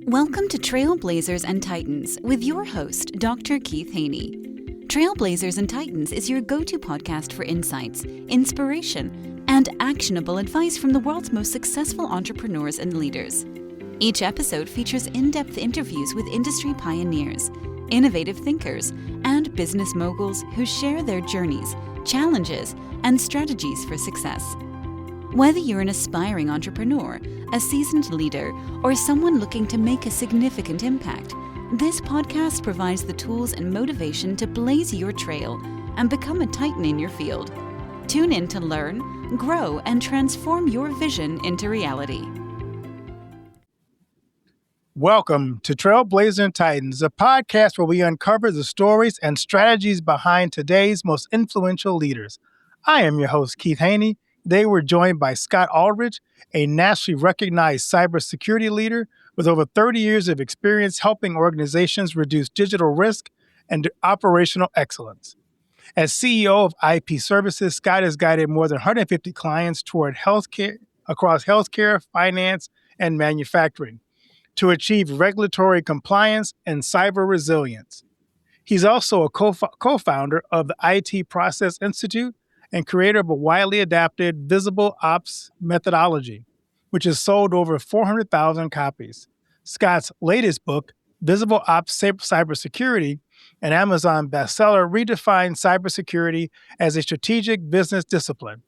Welcome to Trailblazers and Titans with your host, Dr. Keith Haney. Trailblazers and Titans is your go-to podcast for insights, inspiration, and actionable advice from the world's most successful entrepreneurs and leaders. Each episode features in-depth interviews with industry pioneers, innovative thinkers, and business moguls who share their journeys, challenges, and strategies for success. Whether you're an aspiring entrepreneur, a seasoned leader, or someone looking to make a significant impact, this podcast provides the tools and motivation to blaze your trail and become a titan in your field. Tune in to learn, grow, and transform your vision into reality. Welcome to Trailblazers and Titans, a podcast where we uncover the stories and strategies behind today's most influential leaders. I am your host, Keith Haney. Today we're joined by Scott Alldridge, a nationally recognized cybersecurity leader with over 30 years of experience helping organizations reduce digital risk and operational excellence. As CEO of IP Services, Scott has guided more than 150 clients toward healthcare across healthcare, finance, and manufacturing to achieve regulatory compliance and cyber resilience. He's also a co-founder of the IT Process Institute and creator of a widely adapted Visible Ops methodology, which has sold over 400,000 copies. Scott's latest book, Visible Ops Cybersecurity, an Amazon bestseller, redefines cybersecurity as a strategic business discipline,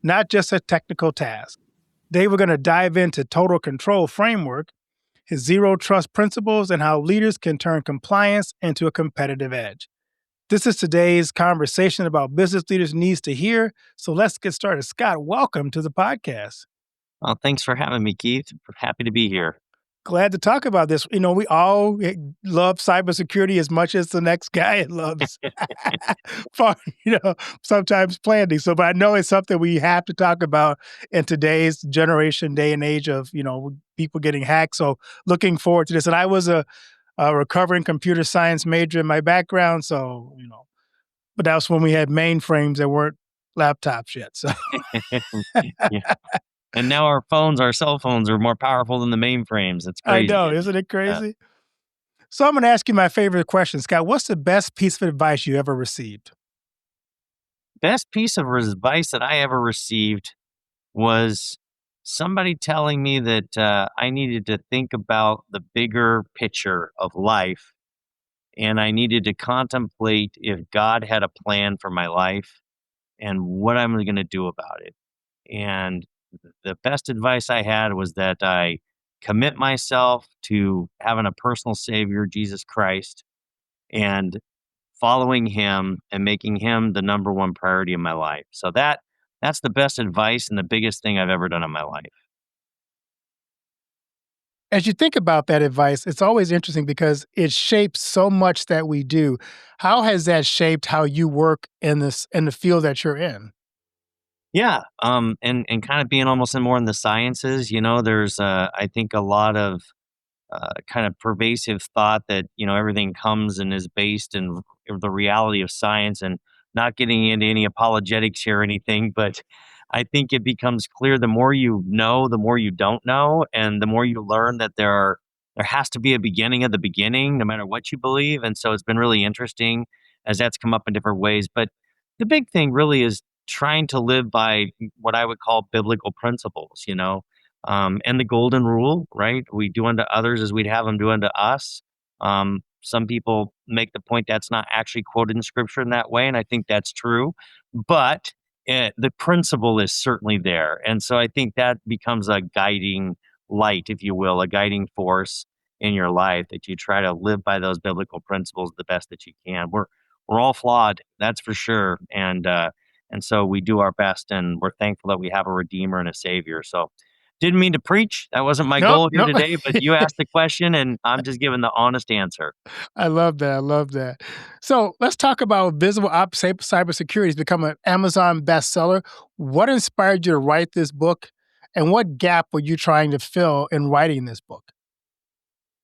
not just a technical task. Today we're going to dive into total control framework, his zero trust principles, and how leaders can turn compliance into a competitive edge. This is today's conversation about business leaders needs to hear. So let's get started. Scott, welcome to the podcast. Well, thanks for having me, Keith. Happy to be here. Glad to talk about this. You know, we all love cybersecurity as much as the next guy loves, sometimes planning. So, but I know it's something we have to talk about in today's generation, day and age of, people getting hacked. So looking forward to this. And I was a recovering computer science major in my background. So, but that was when we had mainframes that weren't laptops yet. So, Yeah. And now our cell phones are more powerful than the mainframes. It's crazy. I know, isn't it crazy? So I'm going to ask you my favorite question, Scott. What's the best piece of advice you ever received? Best piece of advice that I ever received was somebody telling me that I needed to think about the bigger picture of life, and I needed to contemplate if God had a plan for my life and what I'm going to do about it. And the best advice I had was that I commit myself to having a personal Savior, Jesus Christ, and following Him and making Him the number one priority in my life. So that's the best advice and the biggest thing I've ever done in my life. As you think about that advice, it's always interesting because it shapes so much that we do. How has that shaped how you work in the field that you're in? Yeah, and kind of being almost more in the sciences, there's I think a lot of kind of pervasive thought that everything comes and is based in the reality of science, and not getting into any apologetics here or anything, but I think it becomes clear the more you know, the more you don't know, and the more you learn that there has to be a beginning of the beginning, no matter what you believe. And so it's been really interesting as that's come up in different ways. But the big thing really is trying to live by what I would call biblical principles, and the golden rule, right? We do unto others as we'd have them do unto us. Some people make the point that's not actually quoted in scripture in that way, and I think that's true. But the principle is certainly there. And so I think that becomes a guiding light, if you will, a guiding force in your life, that you try to live by those biblical principles the best that you can. We're all flawed, that's for sure. And so we do our best, and we're thankful that we have a Redeemer and a Savior. So didn't mean to preach. That wasn't my goal here today, but you asked the question, and I'm just giving the honest answer. I love that. So let's talk about Visible Ops Cybersecurity. It's become an Amazon bestseller. What inspired you to write this book, and what gap were you trying to fill in writing this book?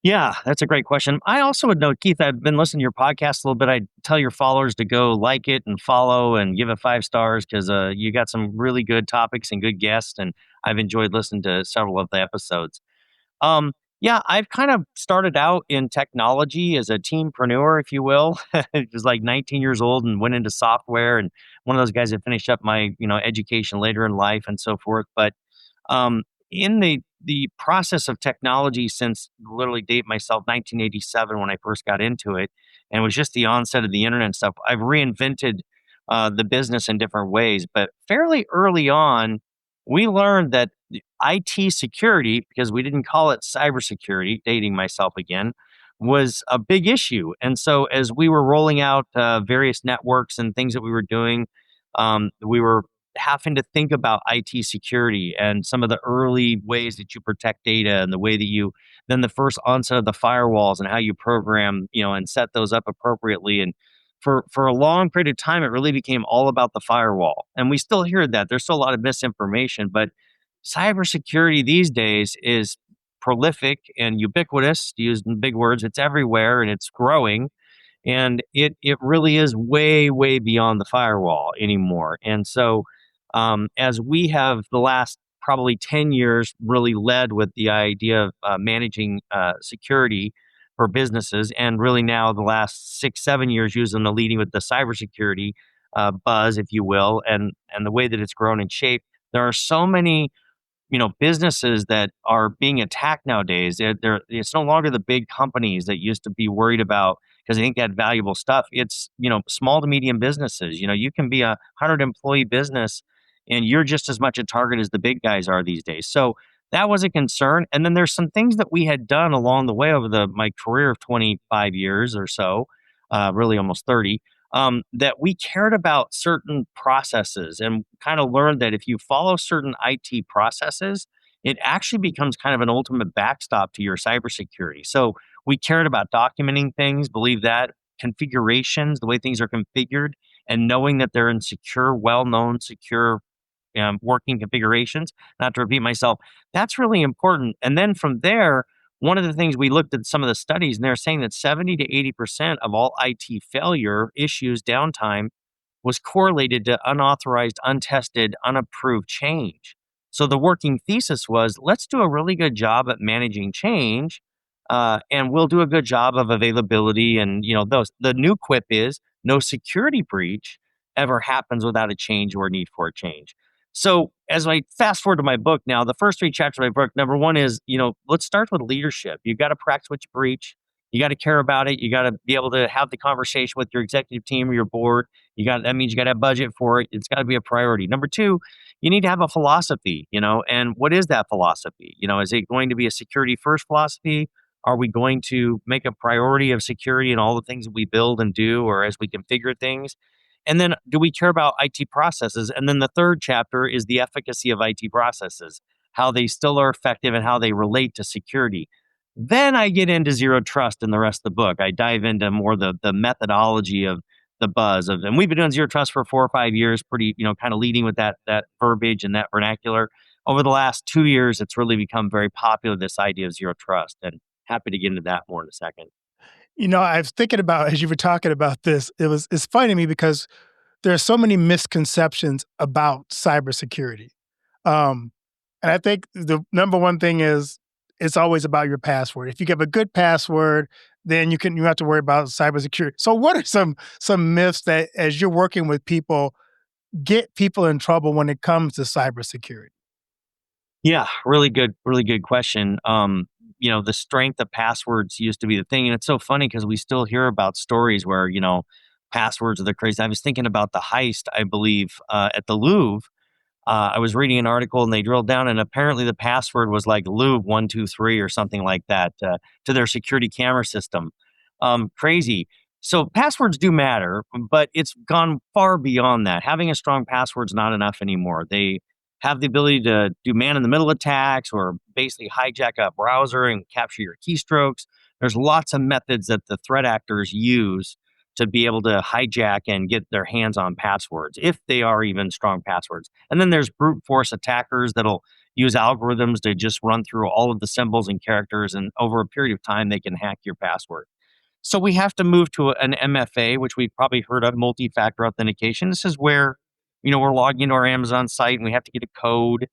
Yeah, that's a great question. I also would note, Keith, I've been listening to your podcast a little bit. I tell your followers to go like it and follow and give it 5 stars because you got some really good topics and good guests, and I've enjoyed listening to several of the episodes. Yeah, I've kind of started out in technology as a teampreneur, if you will. I was like 19 years old and went into software, and one of those guys that finished up my, education later in life and so forth. But um, in the process of technology, since literally date myself 1987 when I first got into it, and it was just the onset of the internet and stuff. I've reinvented the business in different ways, but fairly early on, we learned that the IT security, because we didn't call it cybersecurity, dating myself again, was a big issue. And so, as we were rolling out various networks and things that we were doing, we were having to think about IT security and some of the early ways that you protect data and the way that you then the first onset of the firewalls and how you program, and set those up appropriately. And for a long period of time, it really became all about the firewall. And we still hear that. There's still a lot of misinformation, but cybersecurity these days is prolific and ubiquitous, to use big words. It's everywhere and it's growing, and it really is way beyond the firewall anymore. And so, as we have the last probably 10 years really led with the idea of managing security for businesses, and really now the last 6 7 years using the leading with the cybersecurity buzz, if you will, and the way that it's grown in shape. There are so many businesses that are being attacked nowadays. It's no longer the big companies that used to be worried about because they think they had valuable stuff. It's, small to medium businesses. You can be a 100 employee business and you're just as much a target as the big guys are these days. So that was a concern. And then there's some things that we had done along the way over my career of 25 years or so, really almost 30, that we cared about certain processes and kind of learned that if you follow certain IT processes, it actually becomes kind of an ultimate backstop to your cybersecurity. So we cared about documenting things, believe that configurations, the way things are configured, and knowing that they're in secure, well-known, secure working configurations. Not to repeat myself, that's really important. And then from there, one of the things we looked at some of the studies, and they're saying that 70 to 80% of all IT failure issues, downtime, was correlated to unauthorized, untested, unapproved change. So the working thesis was, let's do a really good job at managing change, and we'll do a good job of availability. And those. The new quip is no security breach ever happens without a change or a need for a change. So as I fast forward to my book now, the first three chapters of my book, number one is, let's start with leadership. You got to practice what you preach. You got to care about it. You got to be able to have the conversation with your executive team or your board. That means you got to have budget for it. It's got to be a priority. Number two, you need to have a philosophy, and what is that philosophy? Is it going to be a security first philosophy? Are we going to make a priority of security in all the things that we build and do, or as we configure things? And then, do we care about IT processes? And then the third chapter is the efficacy of IT processes, how they still are effective and how they relate to security. Then I get into zero trust in the rest of the book. I dive into more the methodology of the buzz of, and we've been doing zero trust for 4 or 5 years, pretty, kind of leading with that verbiage and that vernacular. Over the last 2 years, it's really become very popular, this idea of zero trust. And happy to get into that more in a second. I was thinking about, as you were talking about this, it's funny to me because there are so many misconceptions about cybersecurity. Um, and I think the number one thing is it's always about your password. If you give a good password, then you don't have to worry about cybersecurity. So what are some myths that, as you're working with people, get people in trouble when it comes to cybersecurity? Yeah, really good question. The strength of passwords used to be the thing. And it's so funny because we still hear about stories where, passwords are the crazy. I was thinking about the heist, I believe, at the Louvre. I was reading an article and they drilled down, and apparently the password was like Louvre 123 or something like that to their security camera system. Crazy. So passwords do matter, but it's gone far beyond that. Having a strong password is not enough anymore. They have the ability to do man-in-the-middle attacks or basically hijack a browser and capture your keystrokes. There's lots of methods that the threat actors use to be able to hijack and get their hands on passwords, if they are even strong passwords. And then there's brute force attackers that'll use algorithms to just run through all of the symbols and characters, and over a period of time, they can hack your password. So we have to move to an MFA, which we've probably heard of, multi-factor authentication. This is where, we're logging into our Amazon site and we have to get a code.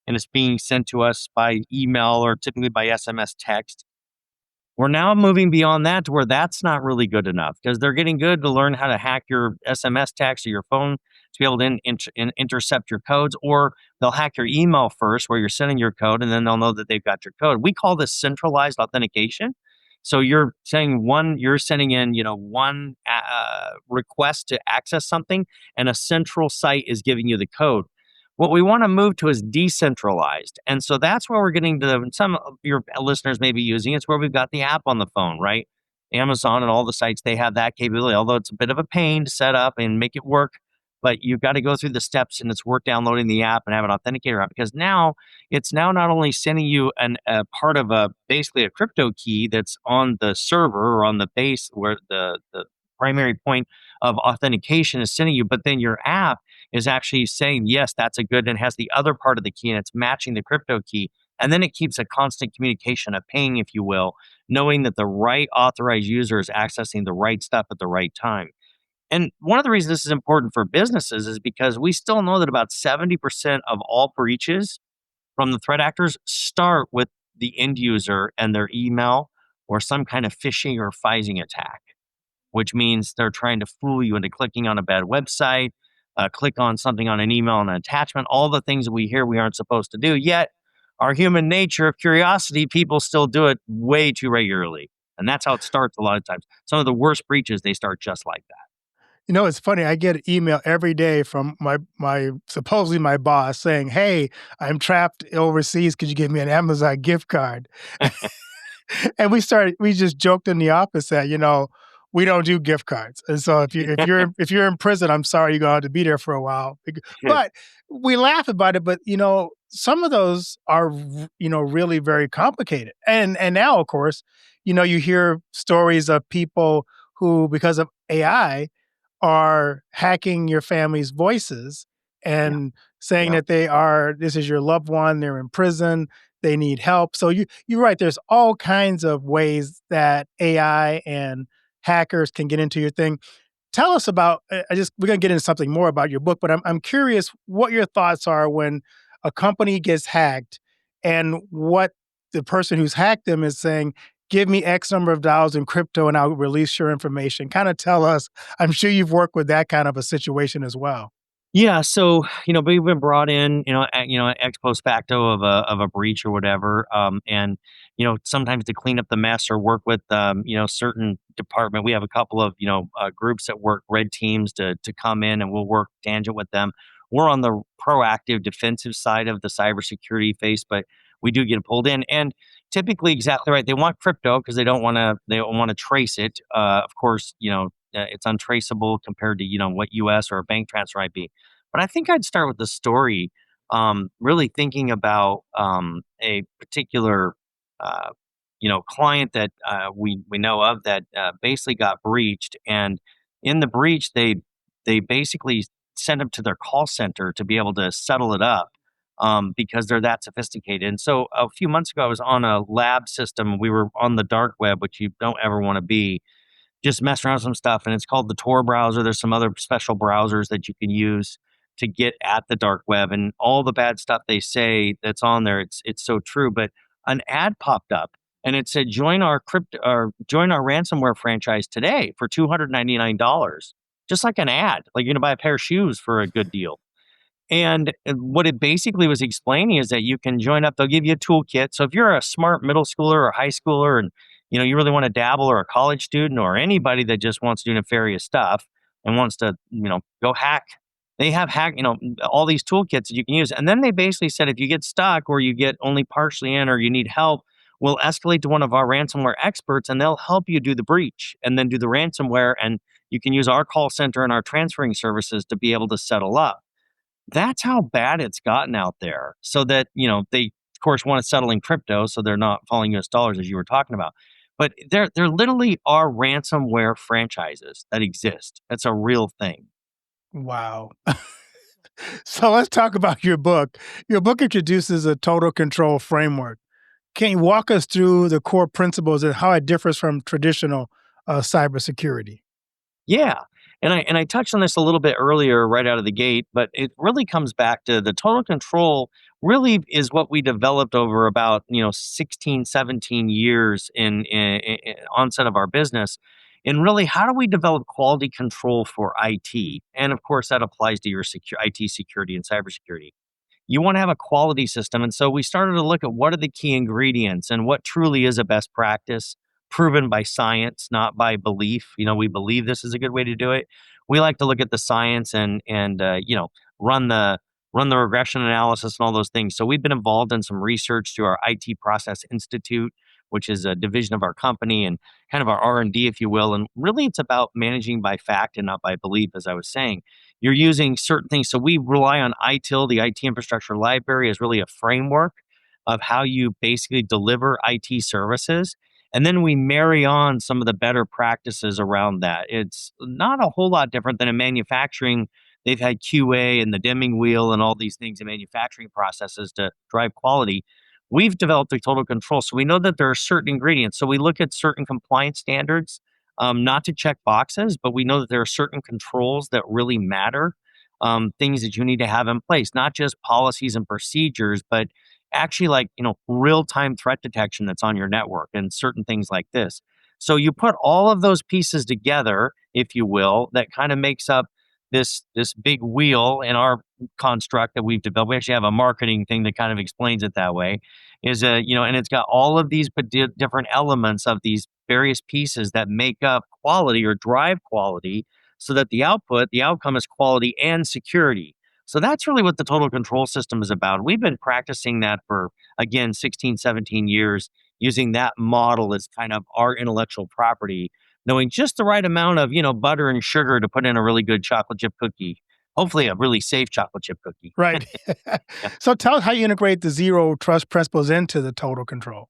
and it's being sent to us by email or typically by SMS text. We're now moving beyond that to where that's not really good enough because they're getting good to learn how to hack your SMS text or your phone to be able to intercept your codes, or they'll hack your email first where you're sending your code and then they'll know that they've got your code. We call this centralized authentication. So you're saying you're sending in, one request to access something, and a central site is giving you the code. What we want to move to is decentralized. And so that's where we're getting to. Some of your listeners may be using it's where we've got the app on the phone, right? Amazon and all the sites, they have that capability, although it's a bit of a pain to set up and make it work. But you've got to go through the steps, and it's worth downloading the app and have an authenticator app, because now it's now not only sending you a part of basically a crypto key that's on the server or on the base where the primary point of authentication is sending you, but then your app is actually saying, yes, that's a good, and has the other part of the key and it's matching the crypto key. And then it keeps a constant communication, a ping, if you will, knowing that the right authorized user is accessing the right stuff at the right time. And one of the reasons this is important for businesses is because we still know that about 70% of all breaches from the threat actors start with the end user and their email or some kind of phishing or phishing attack, which means they're trying to fool you into clicking on a bad website, click on something on an email and an attachment, all the things that we hear we aren't supposed to do. Yet, our human nature of curiosity, people still do it way too regularly. And that's how it starts a lot of times. Some of the worst breaches, they start just like that. It's funny. I get an email every day from my supposedly my boss saying, "Hey, I'm trapped overseas. Could you give me an Amazon gift card?" And we just joked in the office that, we don't do gift cards. And so if you're in prison, I'm sorry, you're going to have to be there for a while. But we laugh about it, but some of those are really very complicated. And now, of course, you hear stories of people who, because of AI, are hacking your family's voices Yeah. and saying Yeah. that this is your loved one, they're in prison, they need help. So you're right, there's all kinds of ways that AI and hackers can get into your thing. Tell us about, we're going to get into something more about your book, but I'm curious what your thoughts are when a company gets hacked and what the person who's hacked them is saying, give me X number of dollars in crypto and I'll release your information. Kind of tell us, I'm sure you've worked with that kind of a situation as well. Yeah, so we've been brought in, ex post facto of a breach or whatever, and sometimes to clean up the mess or work with certain department. We have a couple of groups that work red teams to come in, and we'll work tangent with them. We're on the proactive defensive side of the cybersecurity face, but we do get pulled in, and typically, exactly right. They want crypto because they don't want to trace it. Of course, it's untraceable compared to what U.S. or a bank transfer might be. But I think I'd start with the story, really thinking about a particular client that we know of that basically got breached, and in the breach they basically sent them to their call center to be able to settle it up. Because they're that sophisticated. And so a few months ago, I was on a lab system. We were on the dark web, which you don't ever want to be, just messing around with some stuff, and it's called the Tor browser. There's some other special browsers that you can use to get at the dark web, and all the bad stuff they say that's on there, it's so true. But an ad popped up, and it said, join our ransomware franchise today for $299. Just like an ad, like you're gonna buy a pair of shoes for a good deal. And what it basically was explaining is that you can join up. They'll give you a toolkit. So if you're a smart middle schooler or high schooler, and you really want to dabble, or a college student, or anybody that just wants to do nefarious stuff and wants to go hack, they have all these toolkits that you can use. And then they basically said, if you get stuck or you get only partially in or you need help, we'll escalate to one of our ransomware experts and they'll help you do the breach and then do the ransomware. And you can use our call center and our transferring services to be able to settle up. That's how bad it's gotten out there. So that, they of course want to settle in crypto so they're not falling US dollars, as you were talking about. But there literally are ransomware franchises that exist. That's a real thing. Wow. So let's talk about your book. Your book introduces a total control framework. Can you walk us through the core principles and how it differs from traditional cybersecurity? Yeah. And I touched on this a little bit earlier right out of the gate, but it really comes back to the total control. really is what we developed over about 16, 17 years in onset of our business. And really, how do we develop quality control for IT? And of course, that applies to your IT security and cybersecurity. You want to have a quality system. And so we started to look at what are the key ingredients and what truly is a best practice proven by science, not by belief. We believe this is a good way to do it. We like to look at the science and run the run the regression analysis and all those things. So we've been involved in some research through our IT Process Institute, which is a division of our company and kind of our R&D, if you will. And really it's about managing by fact and not by belief, as I was saying. You're using certain things. So we rely on ITIL, the IT Infrastructure Library, as really a framework of how you basically deliver IT services. And then we marry on some of the better practices around that. It's not a whole lot different than in manufacturing. They've had QA and the Deming wheel and all these things in manufacturing processes to drive quality. We've developed a total control. So we know that there are certain ingredients. So we look at certain compliance standards, not to check boxes, but we know that there are certain controls that really matter, things that you need to have in place, not just policies and procedures, but actually real-time threat detection that's on your network and certain things like this. So you put all of those pieces together, if you will, that kind of makes up this big wheel in our construct that we've developed. We actually have a marketing thing that kind of explains it that way. And it's got all of these different elements of these various pieces that make up quality or drive quality, so that the outcome is quality and security. So that's really what the total control system is about. We've been practicing that for, again, 16, 17 years, using that model as kind of our intellectual property, knowing just the right amount of, butter and sugar to put in a really good chocolate chip cookie, hopefully a really safe chocolate chip cookie. Right. Yeah. So tell us how you integrate the zero trust principles into the total control.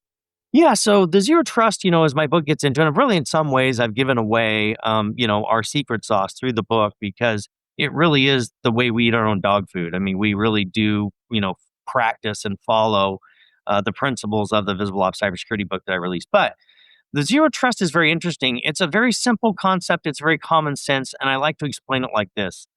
Yeah, so the zero trust, as my book gets into, and really in some ways I've given away, our secret sauce through the book, because it really is the way we eat our own dog food. I mean, we really do, practice and follow the principles of the Visible Ops Cybersecurity book that I released. But the zero trust is very interesting. It's a very simple concept. It's very common sense, and I like to explain it like this.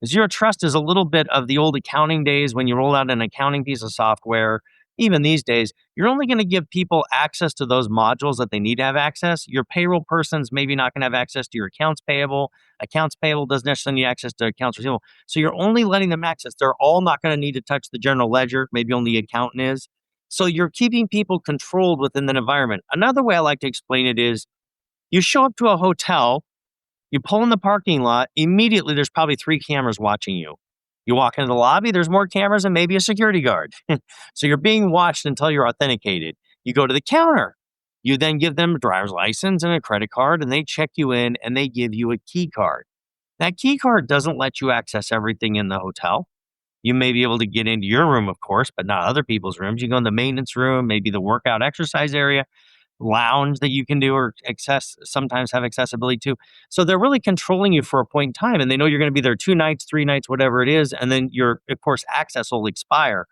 Zero trust is a little bit of the old accounting days when you roll out an accounting piece of software. Even these days, you're only going to give people access to those modules that they need to have access. Your payroll person's maybe not going to have access to your accounts payable. Accounts payable doesn't necessarily need access to accounts receivable. So you're only letting them access. They're all not going to need to touch the general ledger. Maybe only the accountant is. So you're keeping people controlled within that environment. Another way I like to explain it is you show up to a hotel, you pull in the parking lot, immediately there's probably 3 cameras watching you. You walk into the lobby, there's more cameras and maybe a security guard. So you're being watched until you're authenticated. You go to the counter. You then give them a driver's license and a credit card, and they check you in and they give you a key card. That key card doesn't let you access everything in the hotel. You may be able to get into your room, of course, but not other people's rooms. You go in the maintenance room, maybe the workout exercise area, lounge that you can do or sometimes have accessibility to. So they're really controlling you for a point in time, and they know you're going to be there 2 nights, 3 nights, whatever it is, and then your, of course, access will expire.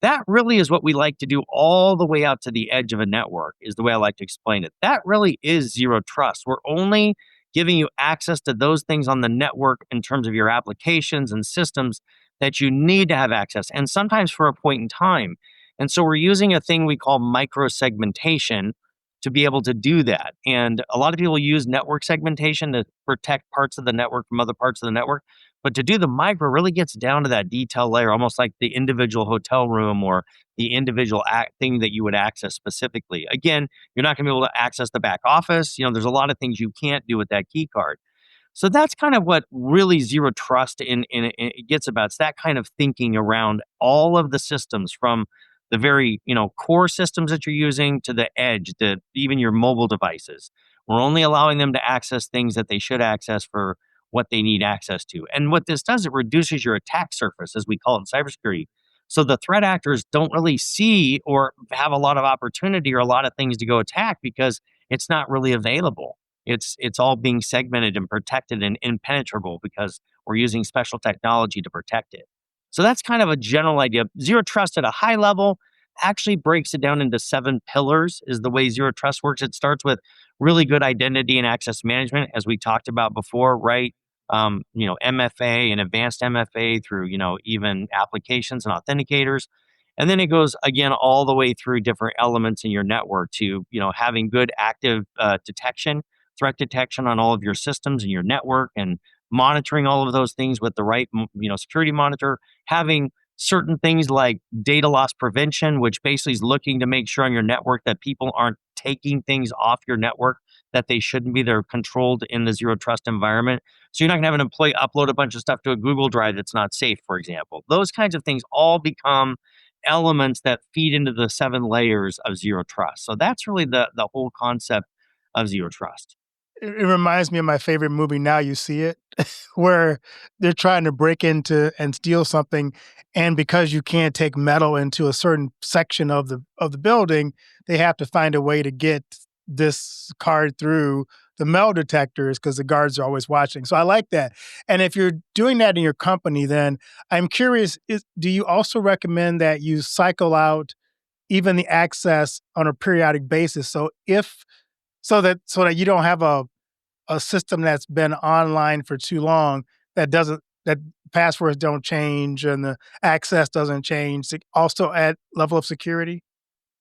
That really is what we like to do all the way out to the edge of a network, is the way I like to explain it. That really is zero trust. We're only giving you access to those things on the network in terms of your applications and systems that you need to have access, and sometimes for a point in time. And so we're using a thing we call micro-segmentation to be able to do that. And a lot of people use network segmentation to protect parts of the network from other parts of the network. But to do the micro really gets down to that detail layer, almost like the individual hotel room or the individual thing that you would access specifically. Again, you're not going to be able to access the back office. There's a lot of things you can't do with that key card. So that's kind of what really zero trust in it gets about. It's that kind of thinking around all of the systems, from the very core systems that you're using to the edge, even your mobile devices. We're only allowing them to access things that they should access for what they need access to. And what this does, it reduces your attack surface, as we call it in cybersecurity. So the threat actors don't really see or have a lot of opportunity or a lot of things to go attack, because it's not really available. It's all being segmented and protected and impenetrable because we're using special technology to protect it. So that's kind of a general idea. Zero trust at a high level actually breaks it down into 7 pillars, is the way zero trust works. It starts with really good identity and access management, as we talked about before, right? MFA and advanced MFA through, even applications and authenticators. And then it goes again all the way through different elements in your network to, having good active detection, threat detection on all of your systems and your network, and monitoring all of those things with the right, security monitor, having certain things like data loss prevention, which basically is looking to make sure on your network that people aren't taking things off your network that they shouldn't be. They're controlled in the zero trust environment. So you're not going to have an employee upload a bunch of stuff to a Google Drive that's not safe, for example. Those kinds of things all become elements that feed into the 7 layers of zero trust. So that's really the whole concept of zero trust. It reminds me of my favorite movie, Now You See It, where they're trying to break into and steal something, and because you can't take metal into a certain section of the building, they have to find a way to get this card through the metal detectors because the guards are always watching. So I like that. And if you're doing that in your company, then I'm curious, do you also recommend that you cycle out even the access on a periodic basis? So that you don't have a system that's been online for too long that passwords don't change and the access doesn't change, also add level of security?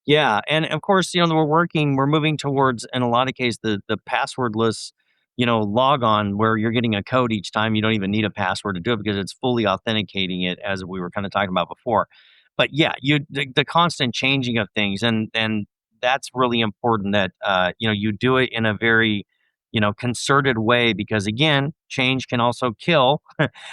Yeah, and of course, we're moving towards, in a lot of cases, the passwordless, log on, where you're getting a code each time. You don't even need a password to do it because it's fully authenticating it, as we were kind of talking about before. But yeah, the constant changing of things, and that's really important that you do it in a very concerted way, because again, change can also kill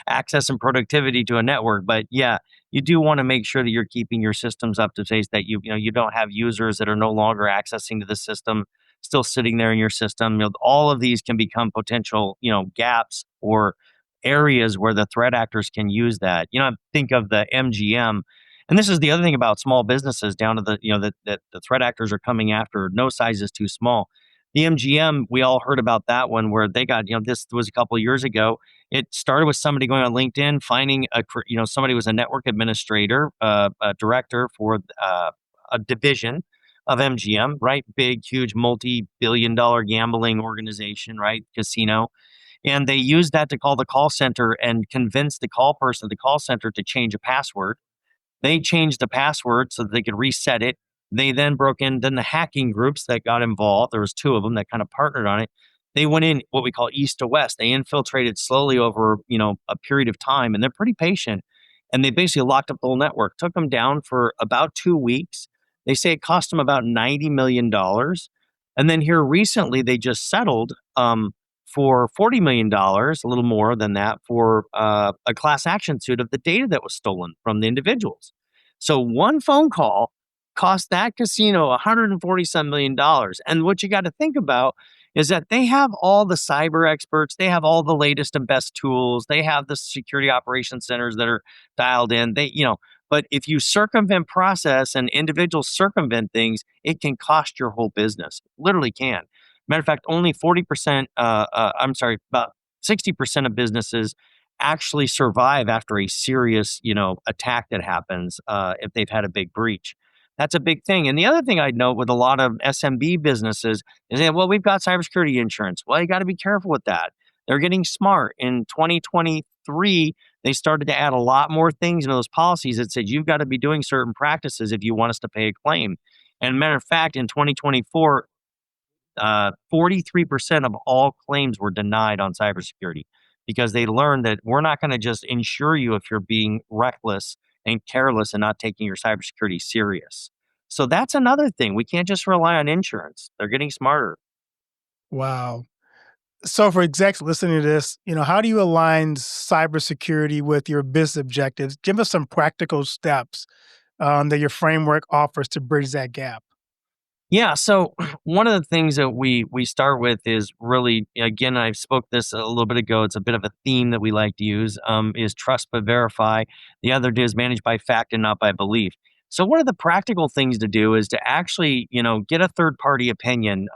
access and productivity to a network. But yeah, you do want to make sure that you're keeping your systems up to date, that you don't have users that are no longer accessing to the system still sitting there in your system. All of these can become potential gaps or areas where the threat actors can use that. Think of the MGM. And this is the other thing about small businesses, down to that the threat actors are coming after. No size is too small. The MGM, we all heard about that one, where they got, this was a couple of years ago. It started with somebody going on LinkedIn, finding somebody was a network administrator, a director for a division of MGM, right? Big, huge, multi-billion-dollar gambling organization, right? Casino. And they used that to call the call center and convince the call person at the call center to change a password. They changed the password so that they could reset it. They then broke in. Then the hacking groups that got involved, there was 2 of them that kind of partnered on it. They went in what we call east to west. They infiltrated slowly over, a period of time, and they're pretty patient. And they basically locked up the whole network. Took them down for about 2 weeks. They say it cost them about $90 million. And then here recently, they just settled for $40 million, a little more than that, for a class action suit of the data that was stolen from the individuals. So one phone call cost that casino $147 million. And what you got to think about is that they have all the cyber experts, they have all the latest and best tools, they have the security operations centers that are dialed in. But if you circumvent process and individuals circumvent things, it can cost your whole business. Literally can. Matter of fact, only 40%, about 60% of businesses actually survive after a serious, attack that happens if they've had a big breach. That's a big thing. And the other thing I'd note with a lot of SMB businesses is that, well, we've got cybersecurity insurance. Well, you got to be careful with that. They're getting smart. In 2023, they started to add a lot more things into those policies that said you've got to be doing certain practices if you want us to pay a claim. And matter of fact, in 2024, 43% of all claims were denied on cybersecurity, because they learned that we're not going to just insure you if you're being reckless and careless and not taking your cybersecurity serious. So that's another thing. We can't just rely on insurance. They're getting smarter. Wow. So for execs listening to this, how do you align cybersecurity with your business objectives? Give us some practical steps that your framework offers to bridge that gap. Yeah. So one of the things that we start with is really, again, I spoke this a little bit ago. It's a bit of a theme that we like to use, is trust but verify. The other is manage by fact and not by belief. So one of the practical things to do is to actually, get a third party opinion.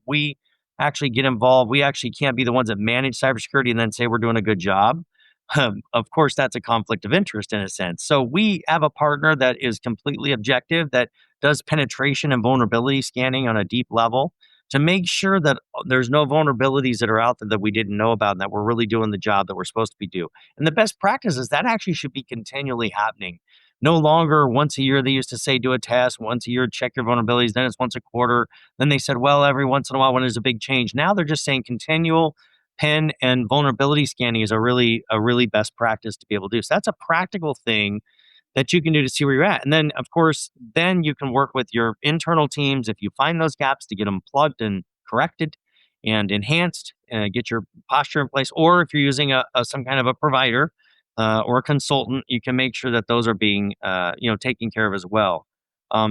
We actually get involved. We actually can't be the ones that manage cybersecurity and then say we're doing a good job. Of course, that's a conflict of interest in a sense. So we have a partner that is completely objective, that does penetration and vulnerability scanning on a deep level to make sure that there's no vulnerabilities that are out there that we didn't know about, and that we're really doing the job that we're supposed to be doing. And the best practice is that actually should be continually happening. No longer once a year, they used to say, do a test, once a year, check your vulnerabilities, then it's once a quarter. Then they said, well, every once in a while when there's a big change. Now they're just saying continual pen and vulnerability scanning is a really best practice to be able to do. So that's a practical thing that you can do to see where you're at. And then, of course, then you can work with your internal teams if you find those gaps to get them plugged and corrected and enhanced, get your posture in place. Or if you're using some kind of a provider or a consultant, you can make sure that those are being taken care of as well.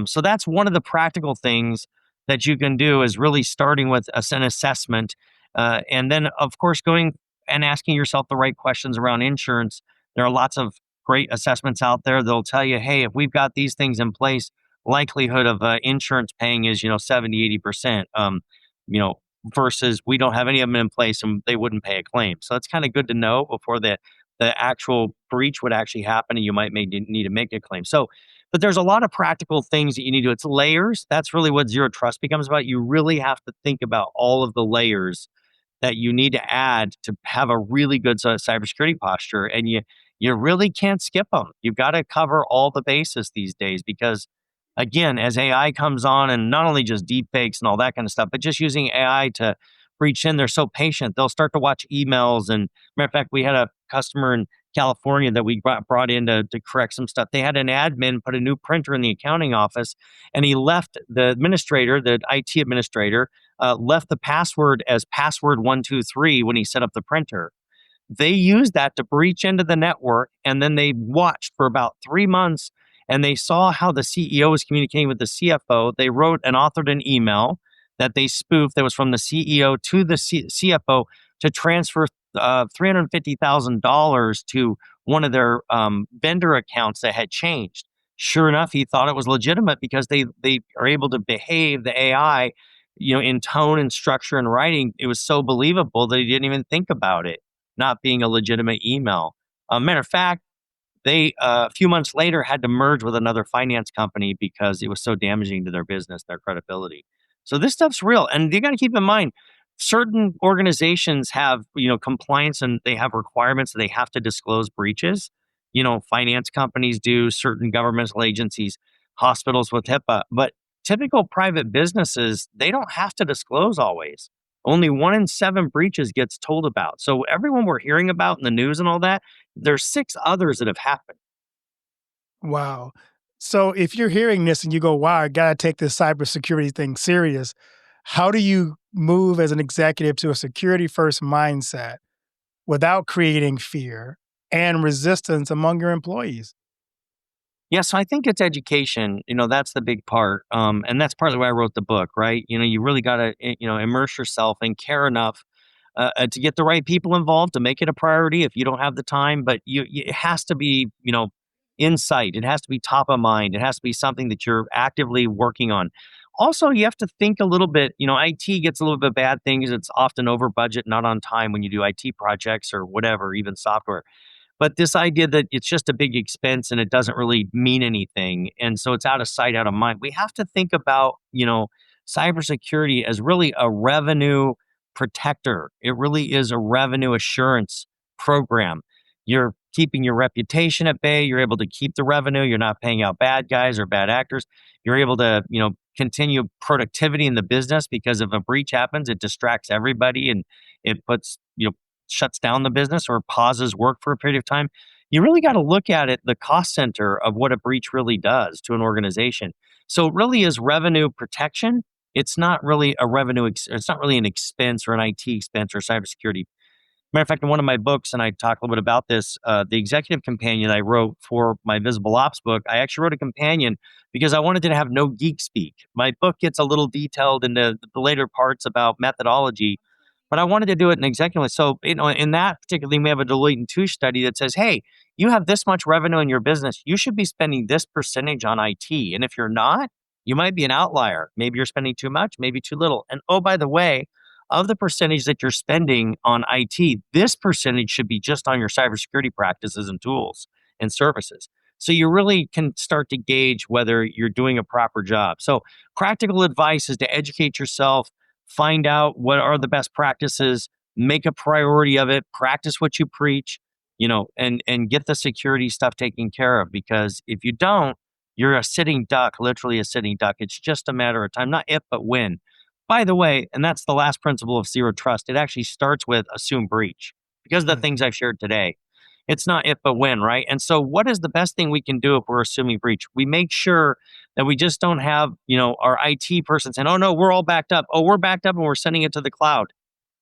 So that's one of the practical things that you can do is really starting with an assessment, and then of course going and asking yourself the right questions around insurance. There are lots of great assessments out there. They'll tell you, hey, if we've got these things in place, likelihood of insurance paying is 70, 80%. You know, versus we don't have any of them in place and they wouldn't pay a claim. So it's kind of good to know before the actual breach would actually happen and you might need to make a claim. So, but there's a lot of practical things that you need to do. It's layers. That's really what zero trust becomes about. You really have to think about all of the layers that you need to add to have a really good cybersecurity posture. And you really can't skip them. You've got to cover all the bases these days because, again, as AI comes on and not only just deep fakes and all that kind of stuff, but just using AI to breach in, they're so patient. They'll start to watch emails. And matter of fact, we had a customer in California that we brought in to correct some stuff. They had an admin put a new printer in the accounting office, and he left the administrator, the IT administrator, left the password as password 123 when he set up the printer. They used that to breach into the network, and then they watched for about 3 months, and they saw how the CEO was communicating with the CFO. They wrote and authored an email that they spoofed that was from the CEO to the CFO to transfer $350,000 to one of their vendor accounts that had changed. Sure enough, he thought it was legitimate because they are able to behave the AI, in tone and structure and writing. It was so believable that he didn't even think about it not being a legitimate email. Matter of fact, they a few months later had to merge with another finance company because it was so damaging to their business, their credibility. So this stuff's real, and you got to keep in mind certain organizations have compliance and they have requirements that they have to disclose breaches. Finance companies do, certain governmental agencies, hospitals with HIPAA, but typical private businesses, they don't have to disclose always. Only 1 in 7 breaches gets told about. So everyone we're hearing about in the news and all that, there's 6 others that have happened. Wow. So if you're hearing this and you go, wow, I got to take this cybersecurity thing serious, how do you move as an executive to a security first mindset without creating fear and resistance among your employees? Yeah, so I think it's education. That's the big part, and that's partly why I wrote the book. Right? You really got to immerse yourself and care enough to get the right people involved to make it a priority. If you don't have the time, but it has to be insight. It has to be top of mind. It has to be something that you're actively working on. Also, you have to think a little bit. IT gets a little bit bad things. It's often over budget, not on time when you do IT projects or whatever, even software. But this idea that it's just a big expense and it doesn't really mean anything. And so it's out of sight, out of mind. We have to think about, cybersecurity as really a revenue protector. It really is a revenue assurance program. You're keeping your reputation at bay. You're able to keep the revenue. You're not paying out bad guys or bad actors. You're able to, continue productivity in the business because if a breach happens, it distracts everybody and it puts, shuts down the business or pauses work for a period of time. You really got to look at it, the cost center of what a breach really does to an organization. So it really is revenue protection. It's not really a it's not really an expense or an IT expense or cybersecurity. Matter of fact, in one of my books, and I talk a little bit about this, the executive companion I wrote for my Visible Ops book, I actually wrote a companion because I wanted to have no geek speak. My book gets a little detailed into the later parts about methodology, but I wanted to do it in executive. So, in that particular thing, we have a Deloitte and Touche study that says, hey, you have this much revenue in your business. You should be spending this percentage on IT. And if you're not, you might be an outlier. Maybe you're spending too much, maybe too little. And oh, by the way, of the percentage that you're spending on IT, this percentage should be just on your cybersecurity practices and tools and services. So you really can start to gauge whether you're doing a proper job. So practical advice is to educate yourself, find out what are the best practices, make a priority of it, practice what you preach. and get the security stuff taken care of. Because if you don't, you're a sitting duck, literally a sitting duck. It's just a matter of time, not if, but when. By the way, and that's the last principle of zero trust, it actually starts with assume breach because of the things I've shared today. It's not if, but when, right? And so, what is the best thing we can do if we're assuming breach? We make sure that we just don't have, our IT person saying, oh, no, we're all backed up. Oh, we're backed up and we're sending it to the cloud.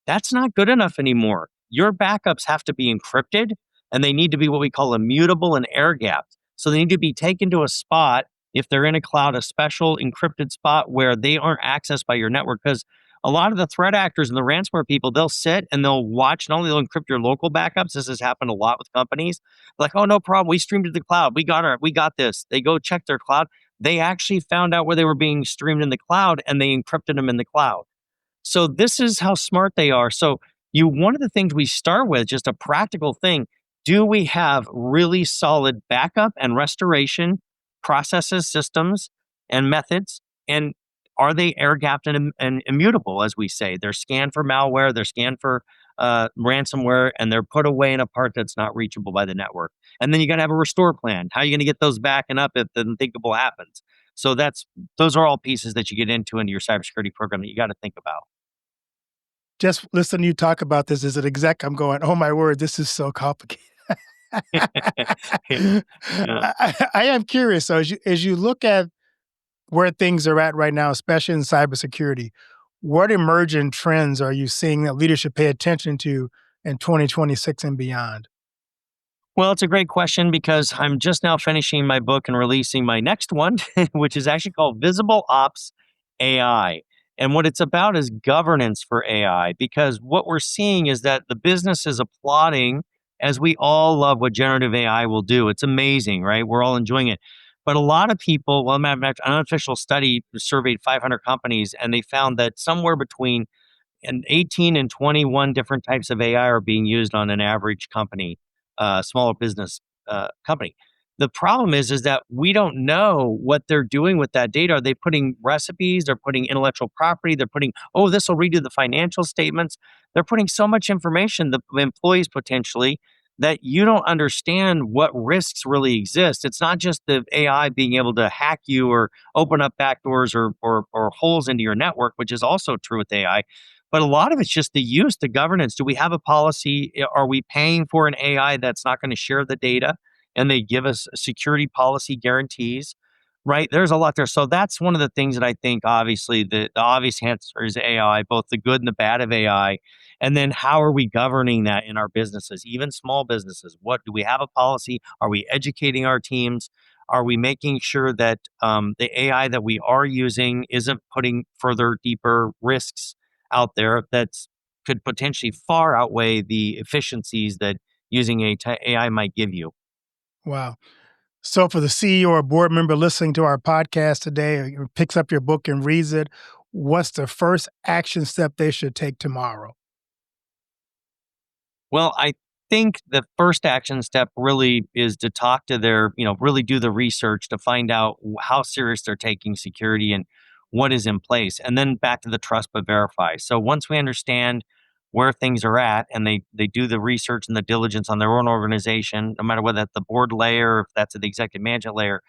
That's not good enough anymore. Your backups have to be encrypted and they need to be what we call immutable and air gapped. So they need to be taken to a spot, if they're in a cloud, a special encrypted spot where they aren't accessed by your network. Because a lot of the threat actors and the ransomware people, they'll sit and they'll watch, not only they'll encrypt your local backups. This has happened a lot with companies. Like, oh, no problem. We streamed to the cloud. We got this. They go check their cloud. They actually found out where they were being streamed in the cloud and they encrypted them in the cloud. So this is how smart they are. So one of the things we start with, just a practical thing, do we have really solid backup and restoration processes, systems, and methods? And are they air gapped and immutable, as we say? They're scanned for malware, they're scanned for ransomware, and they're put away in a part that's not reachable by the network. And then you got to have a restore plan. How are you going to get those back and up if the unthinkable happens? So those are all pieces that you get into your cybersecurity program that you got to think about. Just listening to you talk about this as an exec, I'm going, oh my word, this is so complicated. Yeah. I am curious. So as you look at where things are at right now, especially in cybersecurity, what emerging trends are you seeing that leaders should pay attention to in 2026 and beyond? Well, it's a great question because I'm just now finishing my book and releasing my next one, which is actually called Visible Ops AI. And what it's about is governance for AI, because what we're seeing is that the business is applauding, as we all love what generative AI will do. It's amazing, right? We're all enjoying it. But a lot of people, well, an unofficial study surveyed 500 companies, and they found that somewhere between 18 and 21 different types of AI are being used on an average company, smaller business company. The problem is that we don't know what they're doing with that data. Are they putting recipes? They're putting intellectual property. They're putting, oh, this will redo the financial statements. They're putting so much information, the employees potentially, that you don't understand what risks really exist. It's not just the AI being able to hack you or open up backdoors or holes into your network, which is also true with AI. But a lot of it's just the use, the governance. Do we have a policy? Are we paying for an AI that's not going to share the data? And they give us security policy guarantees, right? There's a lot there. So that's one of the things that I think, obviously, the obvious answer is AI, both the good and the bad of AI. And then how are we governing that in our businesses, even small businesses? What do we have a policy? Are we educating our teams? Are we making sure that the AI that we are using isn't putting further, deeper risks out there that could potentially far outweigh the efficiencies that using AI might give you? Wow. So for the CEO or board member listening to our podcast today, or picks up your book and reads it, what's the first action step they should take tomorrow? Well, I think the first action step really is to talk to really do the research to find out how serious they're taking security and what is in place. And then back to the trust but verify. So once we understand where things are at and they do the research and the diligence on their own organization, no matter whether that's the board layer, if that's at the executive management layer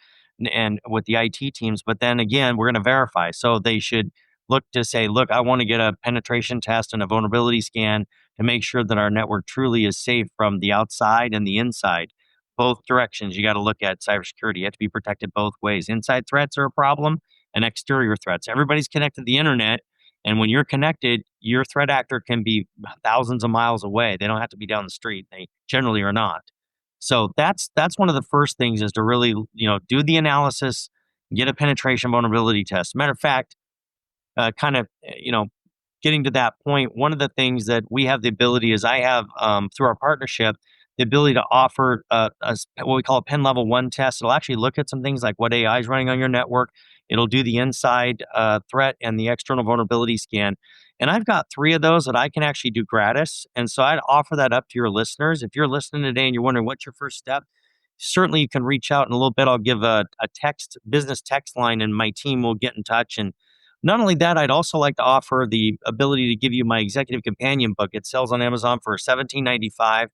and with the IT teams. But then again, we're going to verify. So they should look to say, look, I want to get a penetration test and a vulnerability scan to make sure that our network truly is safe from the outside and the inside. Both directions, you got to look at cybersecurity. You have to be protected both ways. Inside threats are a problem and exterior threats. Everybody's connected to the internet. And when you're connected, your threat actor can be thousands of miles away. They don't have to be down the street. They generally are not. So that's one of the first things is to really, do the analysis, get a penetration vulnerability test. Matter of fact, getting to that point, one of the things that we have the ability is I have through our partnership, the ability to offer what we call a pen level 1 test. It'll actually look at some things like what AI is running on your network. It'll do the inside threat and the external vulnerability scan. And I've got 3 of those that I can actually do gratis. And so I'd offer that up to your listeners. If you're listening today and you're wondering what's your first step, certainly you can reach out in a little bit. I'll give a business text line, and my team will get in touch. And not only that, I'd also like to offer the ability to give you my executive companion book. It sells on Amazon for $17.95.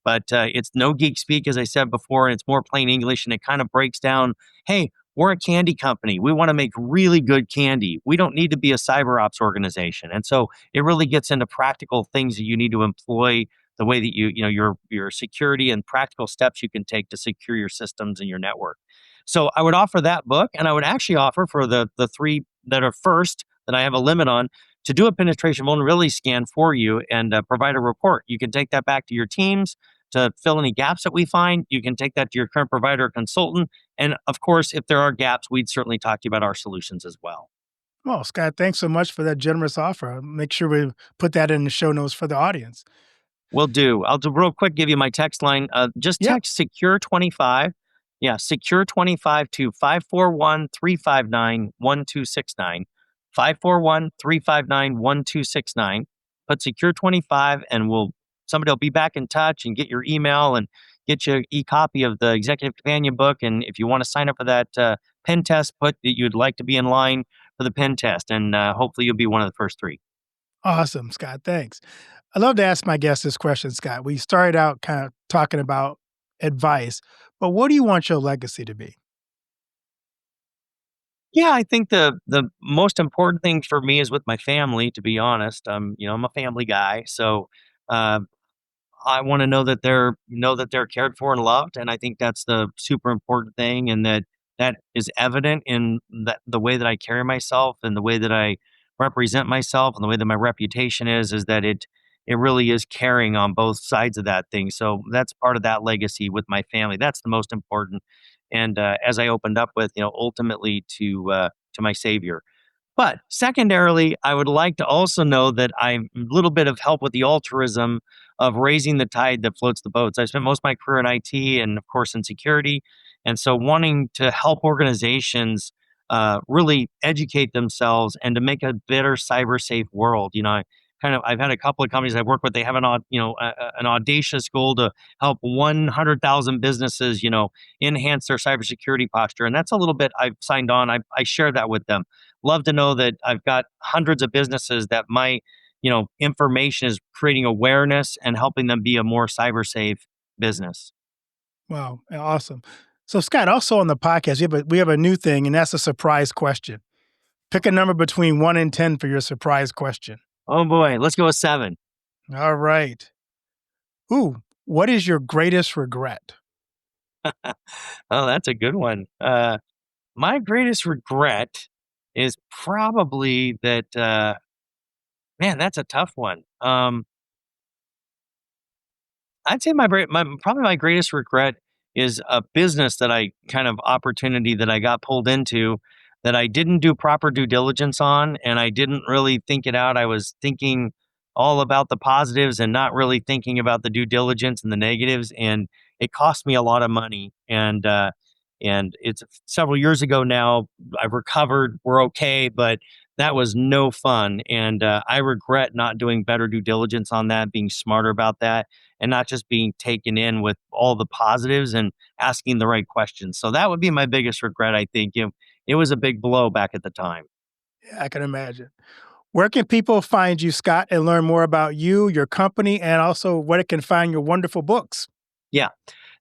But it's no geek speak, as I said before, and it's more plain English, and it kind of breaks down, hey, we're a candy company. We want to make really good candy. We don't need to be a cyber ops organization. And so it really gets into practical things that you need to employ, the way that your security and practical steps you can take to secure your systems and your network. So I would offer that book, and I would actually offer for the three that are first that I have a limit on, to do a penetration vulnerability scan for you and provide a report. You can take that back to your teams to fill any gaps that we find. You can take that to your current provider or consultant. And of course, if there are gaps, we'd certainly talk to you about our solutions as well. Well, Scott, thanks so much for that generous offer. I'll make sure we put that in the show notes for the audience. Will do. I'll do real quick, give you my text line. Just Yep. text secure25. Yeah, secure25 to 541-359-1269. 541-359-1269. Put secure25 and somebody will be back in touch and get your email and get you an e-copy of the executive companion book. And if you want to sign up for that pen test, put that you'd like to be in line for the pen test. And hopefully you'll be one of the first three. Awesome, Scott. Thanks. I love to ask my guests this question, Scott. We started out kind of talking about advice, but what do you want your legacy to be? Yeah, I think the most important thing for me is with my family, to be honest. I'm a family guy. So uh, I want to know that they're cared for and loved, and I think that's the super important thing, and that is evident in the way that I carry myself and the way that I represent myself and the way that my reputation is that it really is carrying on both sides of that thing. So that's part of that legacy with my family. That's the most important. And as I opened up with, ultimately to my Savior. But secondarily, I would like to also know that I'm a little bit of help with the altruism of raising the tide that floats the boats. I spent most of my career in IT and, of course, in security. And so wanting to help organizations really educate themselves and to make a better cyber safe world. I've had a couple of companies I've worked with. They have an audacious goal to help 100,000 businesses, enhance their cybersecurity posture. And that's a little bit I've signed on. I share that with them. Love to know that I've got hundreds of businesses that my information is creating awareness and helping them be a more cyber safe business. Wow, awesome. So, Scott, also on the podcast, we have a new thing, and that's a surprise question. Pick a number between 1 and 10 for your surprise question. Oh boy, let's go with 7. All right. Ooh, what is your greatest regret? Oh, that's a good one. My greatest regret is probably that. Man, that's a tough one. I'd say probably my greatest regret is a business that I kind of opportunity that I got pulled into that I didn't do proper due diligence on, and I didn't really think it out. I was thinking all about the positives and not really thinking about the due diligence and the negatives, and it cost me a lot of money. And it's several years ago now. I've recovered. We're okay, but that was no fun, and I regret not doing better due diligence on that, being smarter about that, and not just being taken in with all the positives and asking the right questions. So that would be my biggest regret, I think. It was a big blow back at the time. Yeah, I can imagine. Where can people find you, Scott, and learn more about you, your company, and also where it can find your wonderful books? Yeah.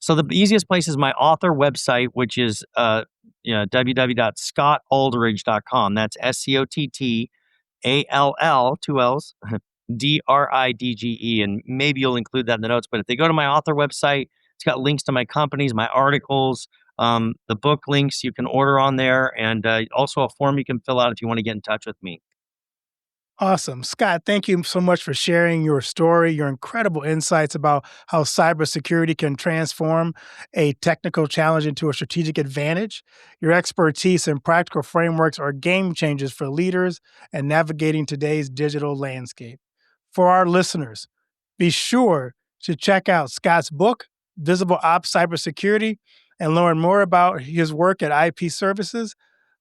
So the easiest place is my author website, which is www.scottalldridge.com. That's SCOTTALL, two L's, DRIDGE. And maybe you'll include that in the notes. But if they go to my author website, it's got links to my companies, my articles, the book links you can order on there, and also a form you can fill out if you want to get in touch with me. Awesome. Scott, thank you so much for sharing your story, your incredible insights about how cybersecurity can transform a technical challenge into a strategic advantage. Your expertise and practical frameworks are game changers for leaders and navigating today's digital landscape. For our listeners, be sure to check out Scott's book, Visible Ops Cybersecurity, and learn more about his work at IP Services.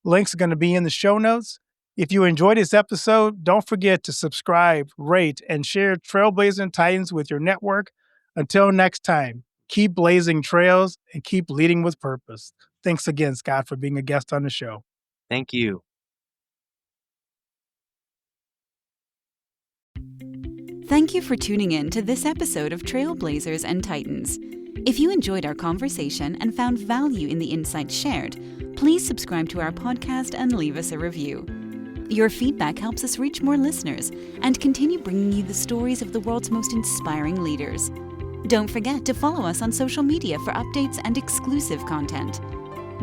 Links are going to be in the show notes. If you enjoyed this episode, don't forget to subscribe, rate, and share Trailblazing Titans with your network. Until next time, keep blazing trails and keep leading with purpose. Thanks again, Scott, for being a guest on the show. Thank you. Thank you for tuning in to this episode of Trailblazers and Titans. If you enjoyed our conversation and found value in the insights shared, please subscribe to our podcast and leave us a review. Your feedback helps us reach more listeners and continue bringing you the stories of the world's most inspiring leaders. Don't forget to follow us on social media for updates and exclusive content.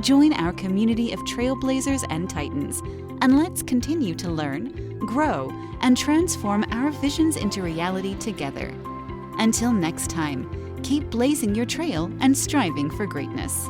Join our community of Trailblazers and Titans, and let's continue to learn, grow, and transform our visions into reality together. Until next time, keep blazing your trail and striving for greatness.